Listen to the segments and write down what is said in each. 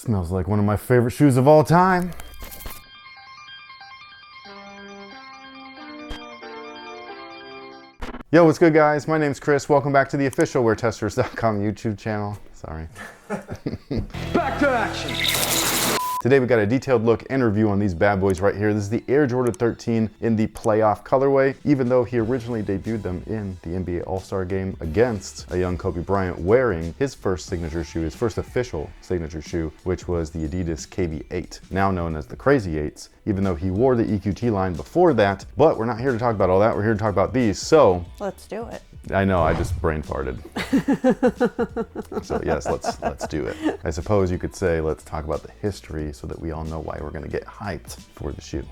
Smells like one of my favorite shoes of all time. Yo, what's good guys? My name's Chris. Welcome back to the official WearTesters.com YouTube channel. Sorry. Back to action. Today we got a detailed look and review on these bad boys right here. This is the Air Jordan 13 in the playoff colorway, even though he originally debuted them in the NBA All-Star game against a young Kobe Bryant wearing his first signature shoe, his first official signature shoe, which was the Adidas KB8, now known as the Crazy 8s, even though he wore the EQT line before that. But we're not here to talk about all that. We're here to talk about these. So let's do it. I know, I just brain farted. So yes, let's do it. I suppose you could say let's talk about the history so that we all know why we're gonna get hyped for the shoe.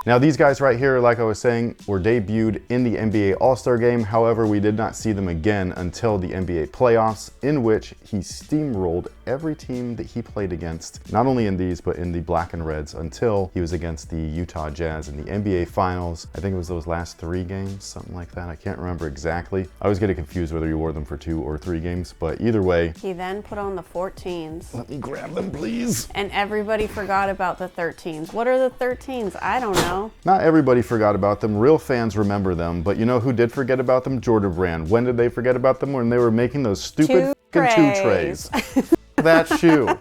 Now these guys right here, like I was saying, were debuted in the NBA All-Star game. However, we did not see them again until the NBA playoffs, in which he steamrolled every team that he played against, not only in these, but in the black and reds, until he was against the Utah Jazz in the NBA Finals. I think it was those last 3 games, something like that. I can't remember exactly. I always get confused whether you wore them for 2 or 3 games, but either way. He then put on the 14s. Let me grab them, please. And everybody forgot about the 13s. What are the 13s? I don't know. Not everybody forgot about them. Real fans remember them, but you know who did forget about them? Jordan Brand. When did they forget about them? When they were making those stupid two trays. That shoe.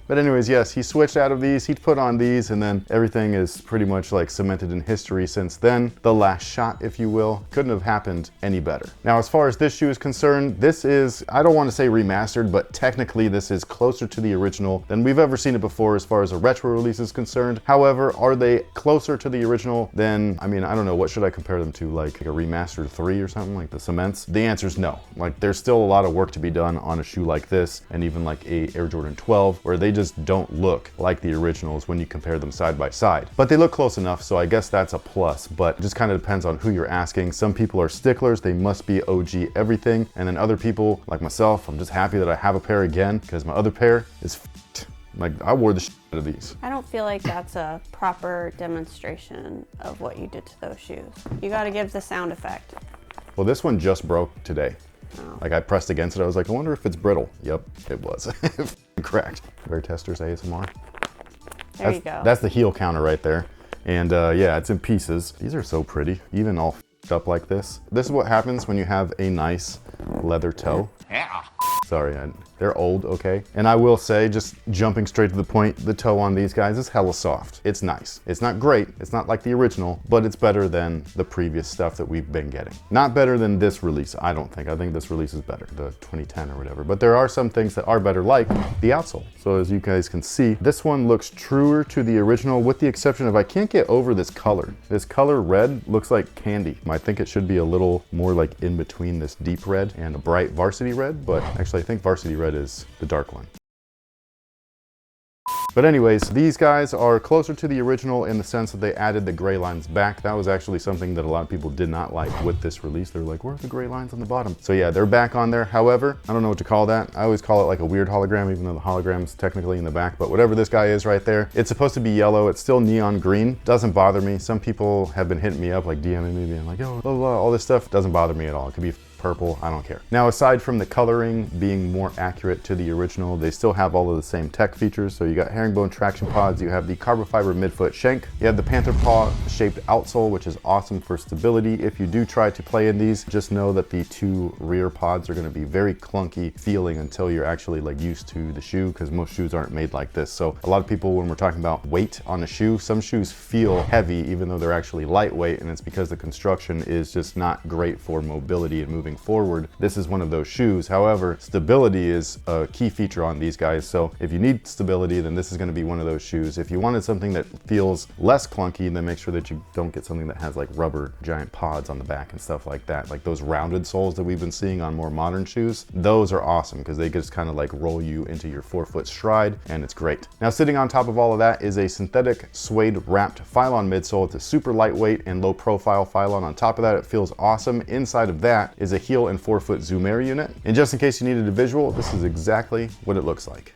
But anyways, yes, he switched out of these, he put on these, and then everything is pretty much like cemented in history since then. The last shot, if you will, couldn't have happened any better. Now, as far as this shoe is concerned, this is, I don't want to say remastered, but technically this is closer to the original than we've ever seen it before as far as a retro release is concerned. However, are they closer to the original than, I mean, I don't know, what should I compare them to? Like a remastered 3 or something, like the cements? The answer is no. Like, there's still a lot of work to be done on a shoe like this, and even like a Air Jordan 12, where they just don't look like the originals when you compare them side by side. But they look close enough, so I guess that's a plus, but it just kind of depends on who you're asking. Some people are sticklers, they must be OG everything, and then other people, like myself, I'm just happy that I have a pair again, because my other pair is f***ed. Like, I wore the shit out of these. I don't feel like that's a proper demonstration of what you did to those shoes. You gotta give the sound effect. Well, this one just broke today. Oh. Like, I pressed against it, I was like, I wonder if it's brittle. Yep, it was. Cracked. WearTesters ASMR. There you go. That's the heel counter right there. And yeah, it's in pieces. These are so pretty, even all f***ed up like this. This is what happens when you have a nice leather toe. Yeah. Sorry, they're old, okay? And I will say, just jumping straight to the point, the toe on these guys is hella soft. It's nice. It's not great, it's not like the original, but it's better than the previous stuff that we've been getting. Not better than this release, I don't think. I think this release is better, the 2010 or whatever. But there are some things that are better, like the outsole. So as you guys can see, this one looks truer to the original, with the exception of I can't get over this color. This color red looks like candy. I think it should be a little more like in between this deep red and a bright varsity red, but actually I think varsity red is the dark one. But anyways, these guys are closer to the original in the sense that they added the gray lines back. That was actually something that a lot of people did not like with this release. They were like, where are the gray lines on the bottom? So yeah, they're back on there. However, I don't know what to call that. I always call it like a weird hologram, even though the hologram's technically in the back. But whatever this guy is right there, it's supposed to be yellow. It's still neon green. Doesn't bother me. Some people have been hitting me up, like DMing me, being like, oh, blah, blah, all this stuff doesn't bother me at all. It could be purple, I don't care. Now, aside from the coloring being more accurate to the original, they still have all of the same tech features. So you got herringbone traction pods, you have the carbon fiber midfoot shank, you have the panther paw shaped outsole, which is awesome for stability. If you do try to play in these, just know that the 2 rear pods are going to be very clunky feeling until you're actually like used to the shoe, because most shoes aren't made like this. So a lot of people, when we're talking about weight on a shoe, some shoes feel heavy even though they're actually lightweight, and it's because the construction is just not great for mobility and moving forward. This is one of those shoes. However, stability is a key feature on these guys. So if you need stability, then this is going to be one of those shoes. If you wanted something that feels less clunky, then make sure that you don't get something that has like rubber giant pods on the back and stuff like that. Like those rounded soles that we've been seeing on more modern shoes. Those are awesome because they just kind of like roll you into your 4-foot stride, and it's great. Now, sitting on top of all of that is a synthetic suede wrapped Phylon midsole. It's a super lightweight and low profile Phylon. On top of that, it feels awesome. Inside of that is a heel and 4-foot zoom air unit. And just in case you needed a visual, this is exactly what it looks like.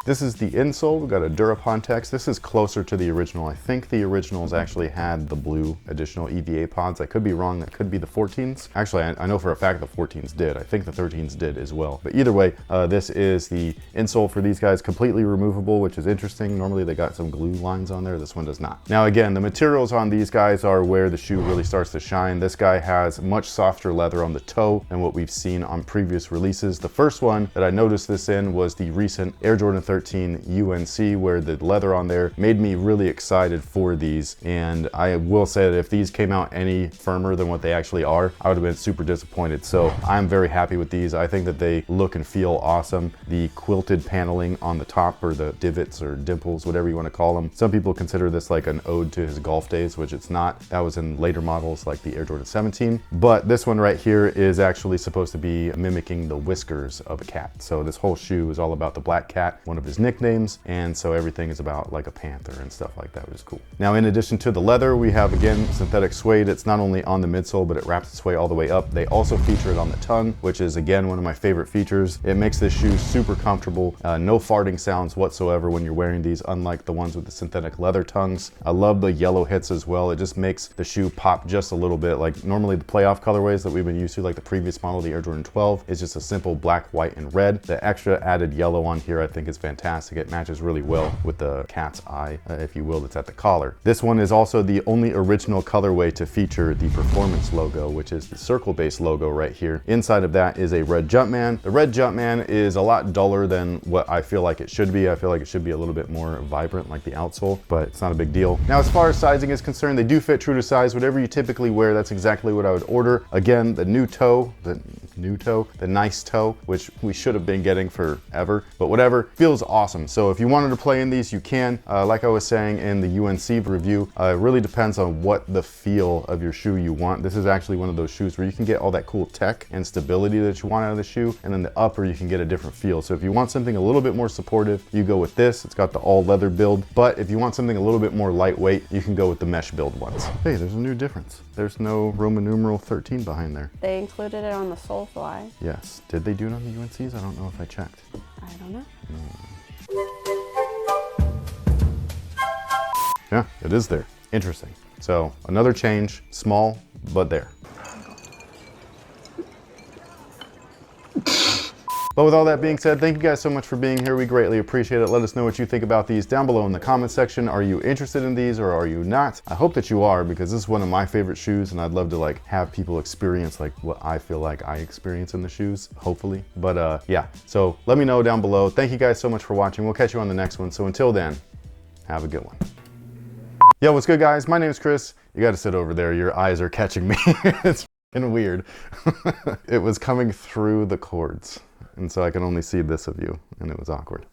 This is the insole. We've got a Durapon text. This is closer to the original. I think the originals actually had the blue additional EVA pods. I could be wrong. That could be the 14s. Actually, I know for a fact the 14s did. I think the 13s did as well. But either way, this is the insole for these guys, completely removable, which is interesting. Normally they got some glue lines on there. This one does not. Now again, the materials on these guys are where the shoe really starts to shine. This guy has much softer leather on the toe than what we've seen on previous releases. The first one that I noticed this in was the recent Air Jordan 13 UNC, where the leather on there made me really excited for these. And I will say that if these came out any firmer than what they actually are, I would have been super disappointed. So I'm very happy with these. I think that they look and feel awesome. The quilted paneling on the top, or the divots or dimples, whatever you want to call them. Some people consider this like an ode to his golf days, which it's not. That was in later models like the Air Jordan 17. But this one right here is actually supposed to be mimicking the whiskers of a cat. So this whole shoe is all about the black cat, one of his nicknames, and so everything is about like a panther and stuff like that, which is cool. Now, in addition to the leather, we have again synthetic suede. It's not only on the midsole, but it wraps its way all the way up. They also feature it on the tongue, which is again one of my favorite features. It makes this shoe super comfortable. No farting sounds whatsoever when you're wearing these, unlike the ones with the synthetic leather tongues. I love the yellow hits as well. It just makes the shoe pop just a little bit. Like normally the playoff colorways that we've been used to, like the previous model, the Air Jordan 12, is just a simple black, white, and red. The extra added yellow on here I think is fantastic. It matches really well with the cat's eye, if you will, that's at the collar. This one is also the only original colorway to feature the performance logo, which is the circle-based logo right here. Inside of that is a red Jumpman. The red Jumpman is a lot duller than what I feel like it should be. I feel like it should be a little bit more vibrant like the outsole, but it's not a big deal. Now, as far as sizing is concerned, they do fit true to size. Whatever you typically wear, that's exactly what I would order. Again, the nice toe, which we should have been getting forever, but whatever, feels awesome. So if you wanted to play in these, you can. Like I was saying in the UNC review, it really depends on what the feel of your shoe you want. This is actually one of those shoes where you can get all that cool tech and stability that you want out of the shoe, and then the upper you can get a different feel. So if you want something a little bit more supportive, you go with this. It's got the all leather build, but if you want something a little bit more lightweight, you can go with the mesh build ones. Hey, there's a new difference. There's no Roman numeral 13 behind there. They included it on the Soulfly. Yes. Did they do it on the UNCs? I don't know if I checked. I don't know. Yeah, it is there. Interesting. So another change, small, but there. But with all that being said, thank you guys so much for being here. We greatly appreciate it. Let us know what you think about these down below in the comment section. Are you interested in these or are you not? I hope that you are, because this is one of my favorite shoes and I'd love to like have people experience like what I feel like I experience in the shoes, hopefully. But yeah, so let me know down below. Thank you guys so much for watching. We'll catch you on the next one. So until then, have a good one. Yo, what's good guys? My name is Chris. You gotta sit over there. Your eyes are catching me. It's fucking weird. It was coming through the cords. And so I can only see this of you, and it was awkward.